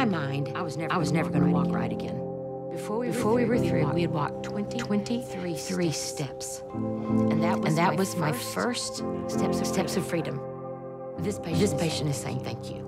mind, I was never going to walk right again. Before we were through, we had walked 23 steps. And that was my first steps of freedom. This patient is saying thank you.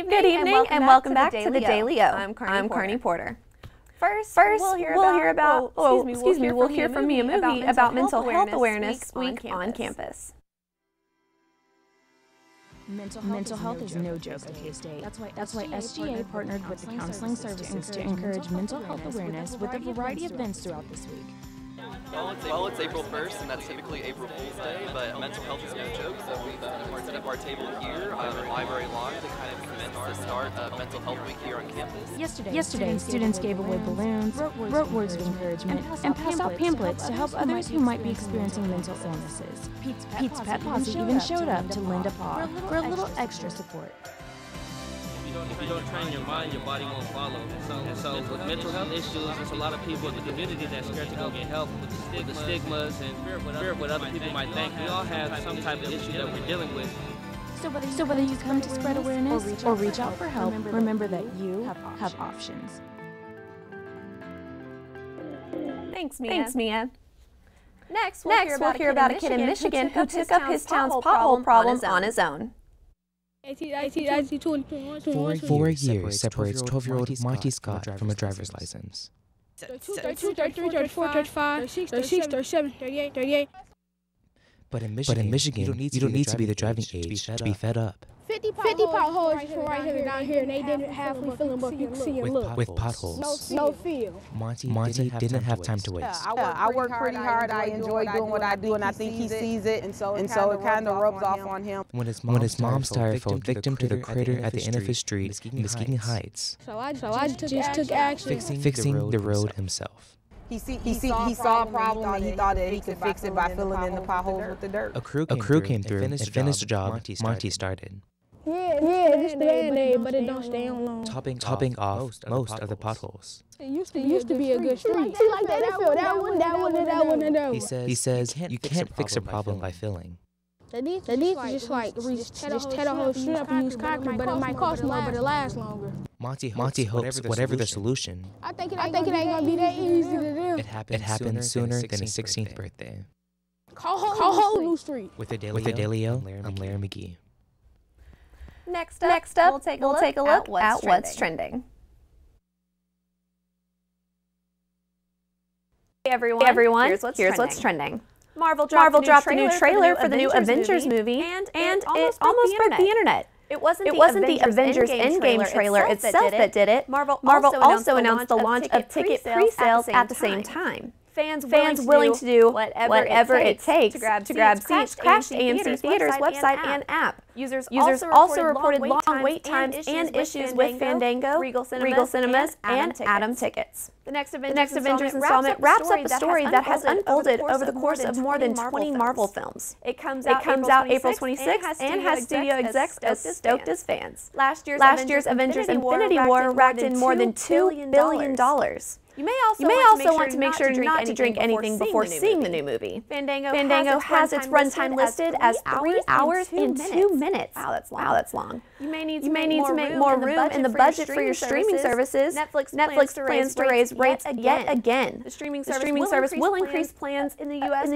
Good evening and welcome back to the Daily O. I'm Carney Porter. First we'll hear from me a movie about Mental Health Awareness Week on campus. Mental health is no joke at K-State. That's why SGA partnered with the counseling services to encourage mental health awareness with a variety of events throughout this week. Well, it's April 1st, and that's typically April Fool's Day, but mental health is no joke, so we've set up our table here on the library lawn to kind of commence the start of Mental Health Week here on campus. Yesterday, students gave away balloons, wrote words of encouragement, and passed out pamphlets to help others who might be experiencing mental illnesses. Pete's Pet Posse even showed up to lend a paw for a little extra support. If you don't train your mind, your body won't follow. So with mental health issues, there's a lot of people in the community that's scared to go get help with the stigmas and fear of what other people might think. We all have some type of issue that we're dealing with. So whether you come to spread awareness or reach out for help, remember that you have options. Thanks, Mia. Next, we'll hear about a kid in Michigan who took up his town's pothole problem on his own. 4 years separates 12-year-old Monty Scott from a driver's license. 32, 33, 34, 35, 36, 37, 38, 38. But in Michigan, you don't need to be the driving age to be fed up. 50 potholes right here down here, and they didn't have me feeling, but you can see and look. With potholes. No feel. Monty didn't have time to waste. I work pretty hard. I enjoy doing what I do, and I think he sees it, and so it kind of rubs off on him. When his mom started fell victim to the crater at the end of his street in Mesquite Heights, So I just took action. fixing the road himself. He saw a problem, and he thought that he could fix it by filling in the potholes with the dirt. A crew came through and finished the job Monty started. Yeah, this day, but it don't stay on long. Topping off most of the potholes. It used to be a good street. Like that one. He says you can't fix a problem by filling. They need to just tear the whole street up and use concrete, but it might cost more, but it lasts longer. Monty hopes whatever the solution, I think it ain't gonna be that easy to do. it happens sooner than his 16th birthday. Call whole new street. With the Daily O, I'm Larry McGee. Next up, we'll take a look at what's trending. Hey everyone, here's what's trending. Marvel dropped a new trailer for the new Avengers movie, and it almost broke the internet. It wasn't the Avengers Endgame trailer itself that did it. Marvel also announced the launch of ticket pre-sales at the same time. Fans willing to do whatever it takes to grab seats crashed AMC Theater's website and app. Users also reported long wait times and issues with Fandango, Regal Cinemas, and Atom Tickets. The next Avengers installment wraps up a story that has unfolded over the course of more than 20 Marvel films. It comes out April 26th and has studio execs as stoked as fans. Last year's Avengers Infinity War racked in more than $2 billion. You may also want to make sure not to drink anything before seeing the new movie. Fandango has its runtime listed as 3 hours and 2 minutes. Wow, that's long. You may need to make more room in the budget for your streaming services. Netflix plans to raise rates yet again. The streaming service will increase plans in the U.S.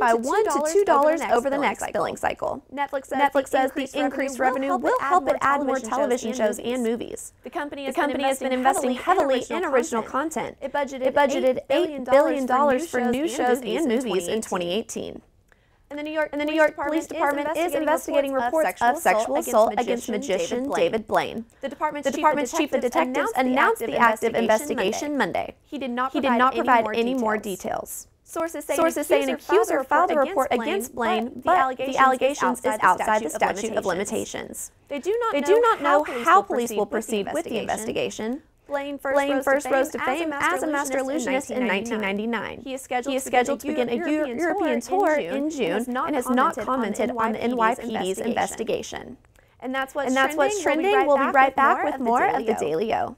by $1 to $2 over the next billing cycle. Netflix says the increased revenue will help it add more television shows and movies. The company has been investing heavily in original content. It budgeted $8 billion for new shows and movies in 2018. And the New York Police Department is investigating reports of sexual assault against magician David Blaine. The department's chief of detectives announced the active investigation Monday. He did not provide any more details. Sources say an accuser filed a report against Blaine, but the allegations is outside the statute of limitations. They do not know how police will proceed with the investigation. Blaine first rose to fame as a master illusionist in 1999. He is scheduled to begin a European tour in June and has not commented on the NYPD's investigation. And that's what's trending. We'll be right back with more of the Daily O.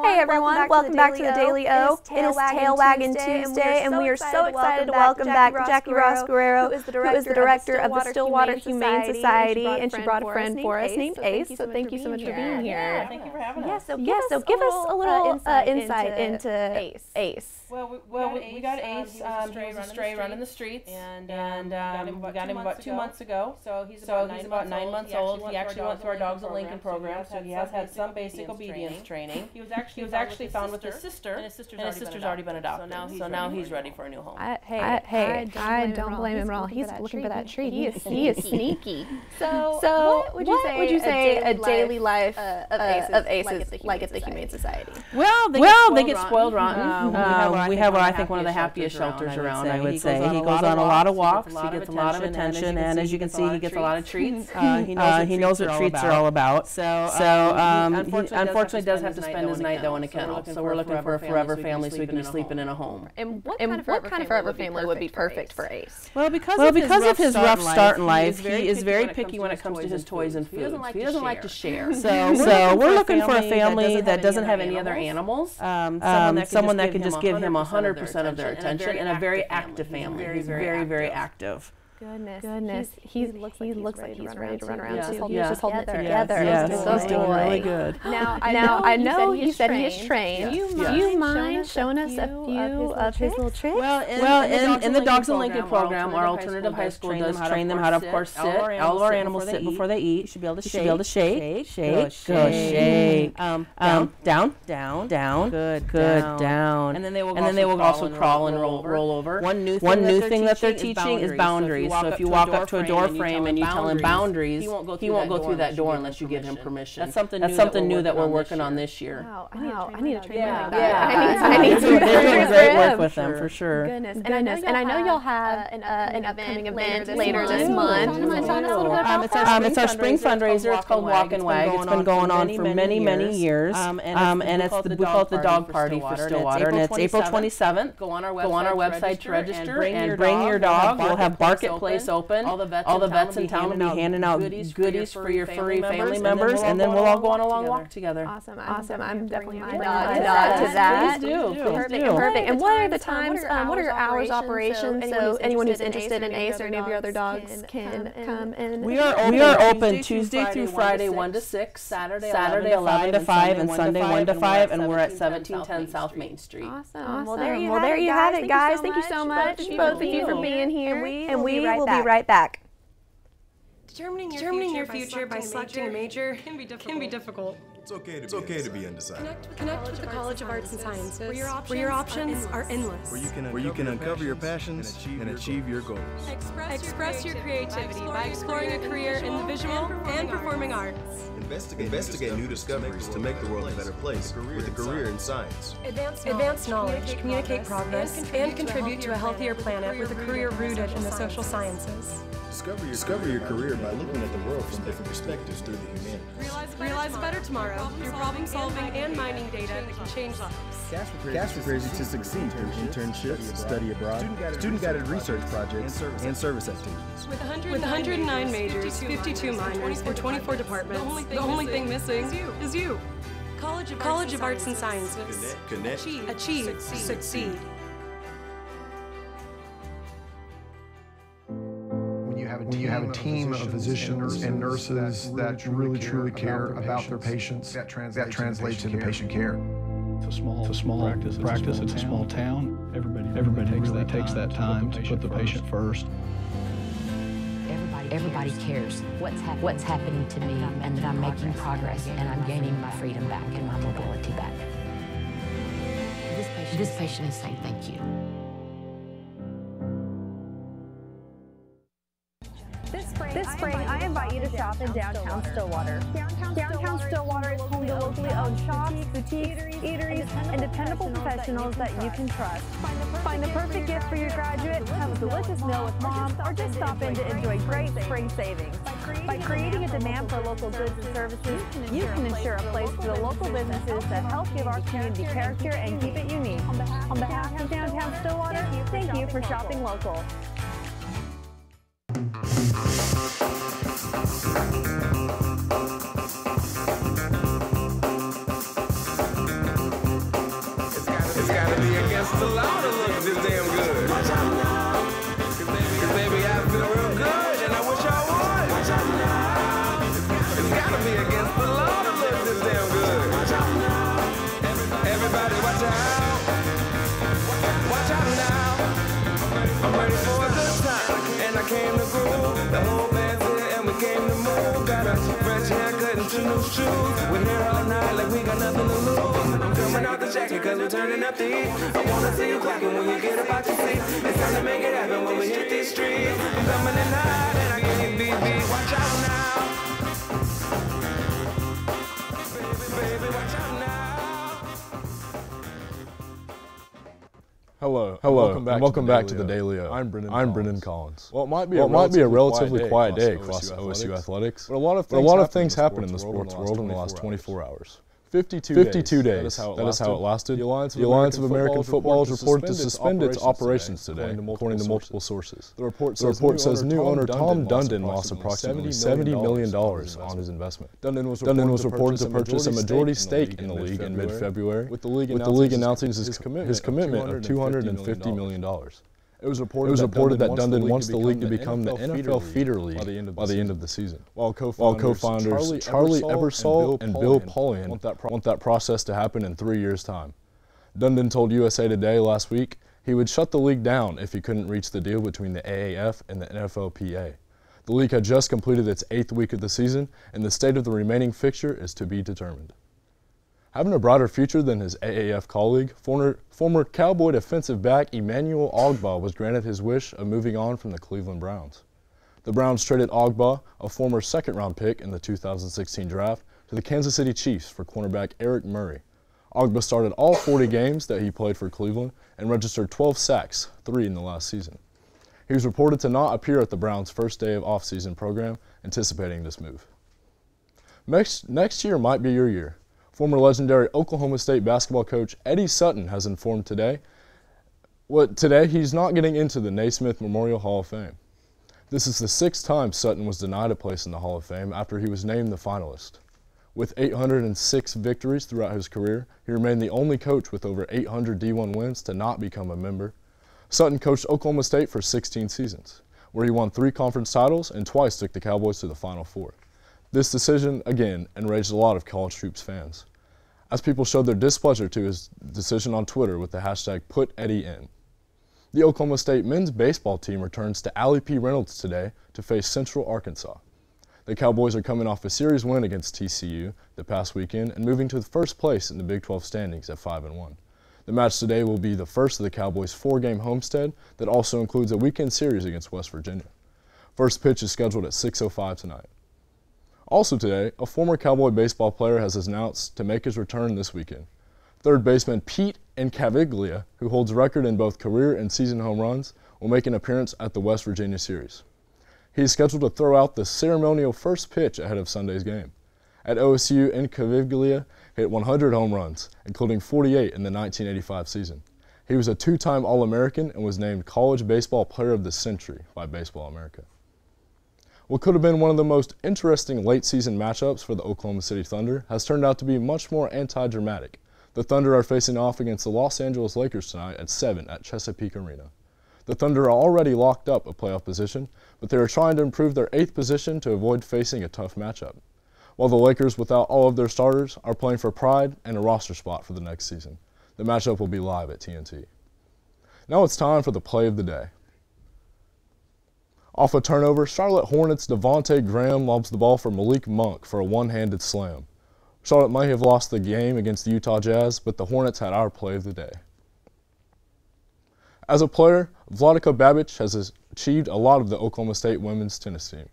Hey everyone, welcome back to the Daily O. It is Tail Wagging Tuesday, and we are so excited to welcome back Jackie Guerro, who is the director of the Stillwater Humane Society, and she brought a friend for us named Ace, so thank you so much for being here. Yeah, thank you for having us. So give us a little insight into Ace. Well, we got Ace. He was a stray running the streets, and we got him about 2 months ago. So he's about 9 months old. He actually went through our Dogs of Lincoln program, so he has had some basic obedience training. He was actually found with his sister, and his sister's already been adopted. So now he's ready for a new home. I don't blame him at all. He's looking for that treat. He is sneaky. So what would you say a daily life of Ace is like at the Humane Society? Well, they get spoiled rotten. We have what I think one of the happiest shelters around, I would say. He goes on a lot of walks, he gets a lot of attention, and as you can see, he gets a lot of treats. He knows what treats are all about. So he unfortunately does have to spend his night, though, in a kennel. So we're looking for a forever family so he can be sleeping in a home. And what kind of forever family would be perfect for Ace? Well, because of his rough start in life, he is very picky when it comes to his toys and food. He doesn't like to share. So we're looking for a family that doesn't have any other animals, someone that can just give him 100% of their attention, and a very active family. He's very, very active. Goodness. He looks like he's ready to run around too. He's just holding it together. Yes, he's doing really good. Now I know you said he is trained. Do you mind showing us a few of his little tricks? Well, in the Dogs of Lincoln program, our alternative high school does train them how to, of course, sit. All of our animals sit before they eat. You should be able to shake. Go shake. Down. Good. Down. And then they will also crawl and roll over. One new thing that they're teaching is boundaries. So if you walk up to a door frame and you tell him boundaries, he won't go through that door unless you give him permission. That's something new that we're working on this year. Wow, I need to train him like that. Yeah, I need to they're doing great work with them for sure. Goodness. And I know y'all have an upcoming event later this month. It's our spring fundraiser. It's called Walk and Wag. It's been going on for many years. And we call it the Dog Party for Stillwater. And it's April 27th. Go on our website to register and bring your dog. We'll have Bark Place open. All the vets in town will be handing out goodies for your furry family members, and then we'll all go on a long walk together. Awesome. I'm definitely going to nod to that. Please do. Perfect. And what are the times? What are your hours of operation? So anyone who's interested in Ace or any of your other dogs can come in. We are open Tuesday through Friday 1 to 6, Saturday 11 to 5, and Sunday 1 to 5, and we're at 1710 South Main Street. Awesome. Well, there you have it, guys. Thank you so much, both of you, for being here. And we will be right back. Determining your future by selecting a major can be difficult. It's okay to be undecided. Connect with the College of Arts and Sciences, where your options are endless. Where you can uncover your passions and achieve your goals. Express your creativity by exploring a career in the visual and performing arts. Investigate new discoveries to make the world a better place with a career in science. Advance knowledge, communicate progress, and contribute to a healthier planet with a career rooted in the social sciences. Discover your career by looking at the world from different perspectives through the humanities. Realize a better tomorrow through problem solving and mining data that can change lives. Gas for Crazy to succeed through internships, study abroad, student-guided research projects, and service activities. With 109 majors, 52 minors, and 24 departments, the only thing missing is you. College of Arts and Sciences. Connect. Achieve. Succeed. When you have a team of physicians and nurses that really truly care about their patients, that translates into patient care. It's a small practice. It's a small town. Everybody really takes that time to put the patient first. Everybody cares what's happening to me, and that I'm making progress, and I'm gaining my freedom back and my mobility back. This patient is saying thank you. This spring, I invite you to shop in downtown Stillwater. Downtown Stillwater is home to locally owned shops, boutiques, eateries, and dependable professionals that you can trust. Find the perfect gift for your graduate, have a delicious meal with mom, or just stop in to enjoy great spring savings. By creating a demand for local goods and services, you can ensure a place for the local businesses that help give our community character and keep it unique. On behalf of Downtown Stillwater, thank you for shopping local. It's gotta be against the law to look this damn good. Cause baby, I feel real good and I wish I would. It's gotta be against the law to look this damn good. Everybody watch out. fresh haircut and 2 new shoes. We're here all night like we got nothing to lose. I'm coming out the jacket cause we're turning up the heat. I wanna see you clapping when you get up out your seat. It's time to make it happen when we hit these streets. I'm coming in hot and I give you BB. Watch out now. Baby, watch out now. Hello, welcome back to the Daily O. I'm Brendan Collins. Well, it might be a relatively quiet day across OSU athletics, but a lot of things happen in the sports world in the last 24 hours. 52 days. That is how it lasted. The Alliance of American Football has reported to suspend its operations today, according to multiple sources. The report says new owner Tom Dundon lost approximately $70 million on his investment. Dundon was reported to purchase a majority stake in the league in mid-February, with the league announcing his commitment of $250 million. It was reported that Dundon wants the league to become the NFL feeder league by the end of the season. While co-founders Charlie Ebersol and Bill Polian want that process to happen in 3 years' time. Dundon told USA Today last week he would shut the league down if he couldn't reach the deal between the AAF and the NFLPA. The league had just completed its 8th week of the season, and the state of the remaining fixture is to be determined. Having a brighter future than his AAF colleague, former Cowboy defensive back Emmanuel Ogbah was granted his wish of moving on from the Cleveland Browns. The Browns traded Ogbah, a former second-round pick in the 2016 draft, to the Kansas City Chiefs for cornerback Eric Murray. Ogbah started all 40 games that he played for Cleveland and registered 12 sacks, 3 in the last season. He was reported to not appear at the Browns' first day of off-season program, anticipating this move. Next year might be your year. Former legendary Oklahoma State basketball coach Eddie Sutton has informed today he's not getting into the Naismith Memorial Hall of Fame. This is the 6th time Sutton was denied a place in the Hall of Fame after he was named the finalist. With 806 victories throughout his career, he remained the only coach with over 800 D1 wins to not become a member. Sutton coached Oklahoma State for 16 seasons, where he won 3 conference titles and twice took the Cowboys to the Final Four. This decision, again, enraged a lot of College Hoops fans, as people showed their displeasure to his decision on Twitter with the hashtag #PutEddieIn. The Oklahoma State men's baseball team returns to Allie P. Reynolds today to face Central Arkansas. The Cowboys are coming off a series win against TCU the past weekend and moving to first place in the Big 12 standings at 5-1. The match today will be the first of the Cowboys' 4-game homestead that also includes a weekend series against West Virginia. First pitch is scheduled at 6:05 tonight. Also today, a former Cowboy baseball player has announced to make his return this weekend. Third baseman Pete Incaviglia, who holds a record in both career and season home runs, will make an appearance at the West Virginia series. He is scheduled to throw out the ceremonial first pitch ahead of Sunday's game. At OSU, Incaviglia hit 100 home runs, including 48 in the 1985 season. He was a 2-time All-American and was named College Baseball Player of the Century by Baseball America. What could have been one of the most interesting late-season matchups for the Oklahoma City Thunder has turned out to be much more anti-dramatic. The Thunder are facing off against the Los Angeles Lakers tonight at 7 at Chesapeake Arena. The Thunder are already locked up a playoff position, but they are trying to improve their 8th position to avoid facing a tough matchup. While the Lakers, without all of their starters, are playing for pride and a roster spot for the next season. The matchup will be live at TNT. Now it's time for the play of the day. Off a turnover, Charlotte Hornets' Devontae Graham lobs the ball for Malik Monk for a one-handed slam. Charlotte may have lost the game against the Utah Jazz, but the Hornets had our play of the day. As a player, Vladika Babic has achieved a lot of the Oklahoma State women's tennis team.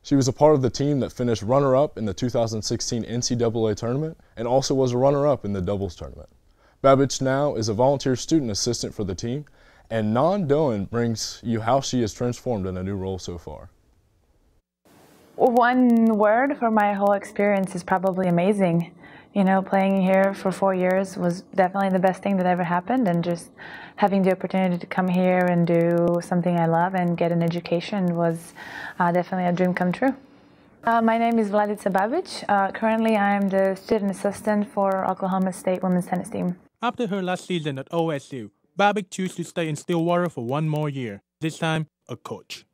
She was a part of the team that finished runner-up in the 2016 NCAA tournament and also was a runner-up in the doubles tournament. Babic now is a volunteer student assistant for the team, and Nan Doan brings you how she has transformed in a new role so far. One word for my whole experience is probably amazing. You know, playing here for 4 years was definitely the best thing that ever happened, and just having the opportunity to come here and do something I love and get an education was definitely a dream come true. My name is Vladica Babic. Currently, I'm the student assistant for Oklahoma State women's tennis team. After her last season at OSU, Babic chose to stay in Stillwater for 1 more year, this time a coach.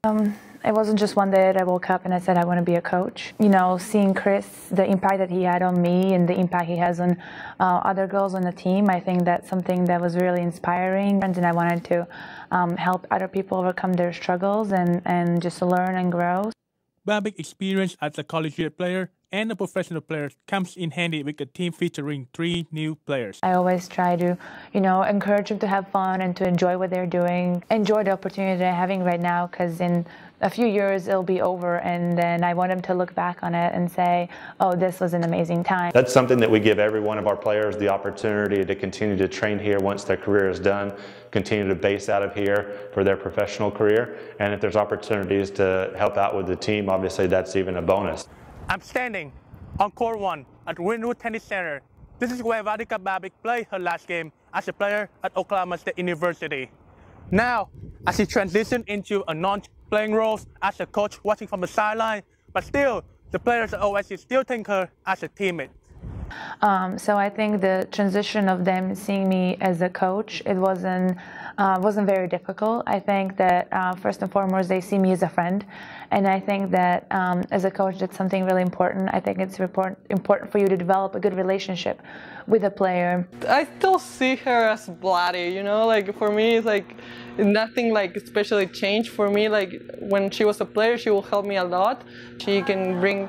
It wasn't just one day that I woke up and I said I want to be a coach. You know, seeing Chris, the impact that he had on me and the impact he has on other girls on the team, I think that's something that was really inspiring, and I wanted to help other people overcome their struggles and just learn and grow. Babbitt's experience as a collegiate player and a professional player comes in handy with a team featuring 3 new players. I always try to, encourage them to have fun and to enjoy what they're doing, enjoy the opportunity they're having right now, because in a few years it'll be over, and then I want them to look back on it and say, oh, this was an amazing time. That's something that we give every one of our players, the opportunity to continue to train here once their career is done, continue to base out of here for their professional career, and if there's opportunities to help out with the team, obviously that's even a bonus. I'm standing on Court 1 at Winwood Tennis Center. This is where Vadika Babbitt played her last game as a player at Oklahoma State University. Now, as she transitioned into a non-playing role as a coach watching from the sideline, but still, the players at OSU still think her as a teammate. So I think the transition of them seeing me as a coach, it wasn't very difficult. I think that first and foremost, they see me as a friend. And I think that as a coach, that's something really important. I think it's important for you to develop a good relationship with a player. I still see her as Bloody, like for me, it's like nothing like especially changed for me. Like when she was a player, she will help me a lot. She can bring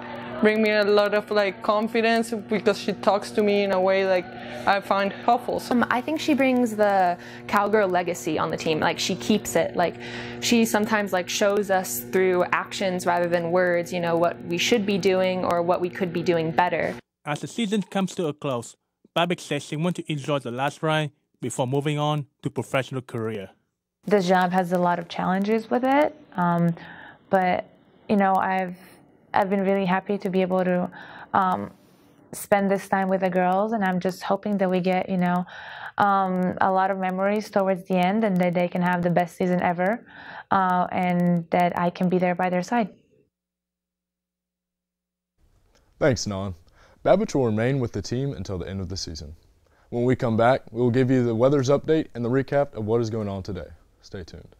me a lot of like confidence because she talks to me in a way like I find helpful. I think she brings the cowgirl legacy on the team. Like she keeps it. Like she sometimes like shows us through actions rather than words, what we should be doing or what we could be doing better. As the season comes to a close, Babbitt says she wants to enjoy the last ride before moving on to professional career. This job has a lot of challenges with it, but I've been really happy to be able to spend this time with the girls, and I'm just hoping that we get, a lot of memories towards the end, and that they can have the best season ever, and that I can be there by their side. Thanks, Nan. Babbitt will remain with the team until the end of the season. When we come back, we will give you the weather's update and the recap of what is going on today. Stay tuned.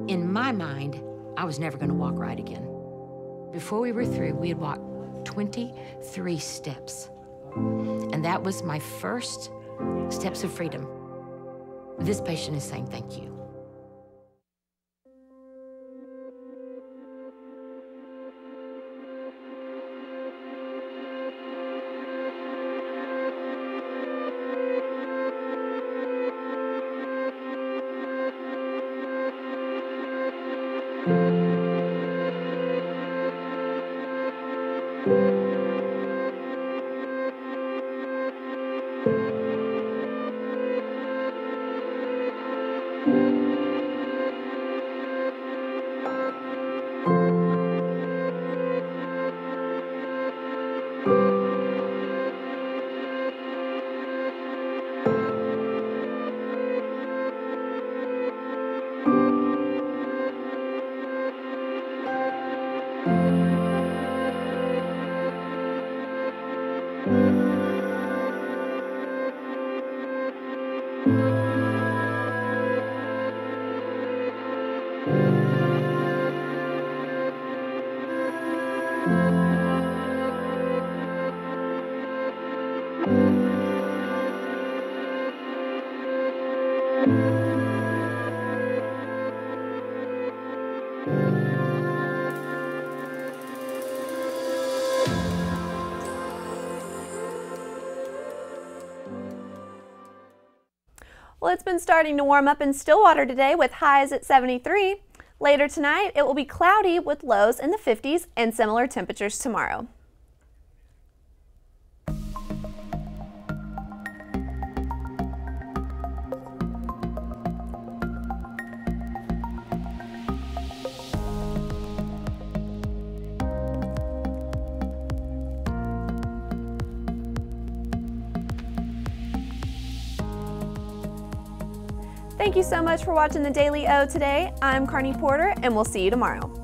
In my mind, I was never going to walk right again. Before we were through, we had walked 23 steps. And that was my first steps of freedom. This patient is saying thank you. Well, it's been starting to warm up in Stillwater today with highs at 73. Later tonight, it will be cloudy with lows in the 50s and similar temperatures tomorrow. Thank you so much for watching the Daily O today. I'm Carney Porter, and we'll see you tomorrow.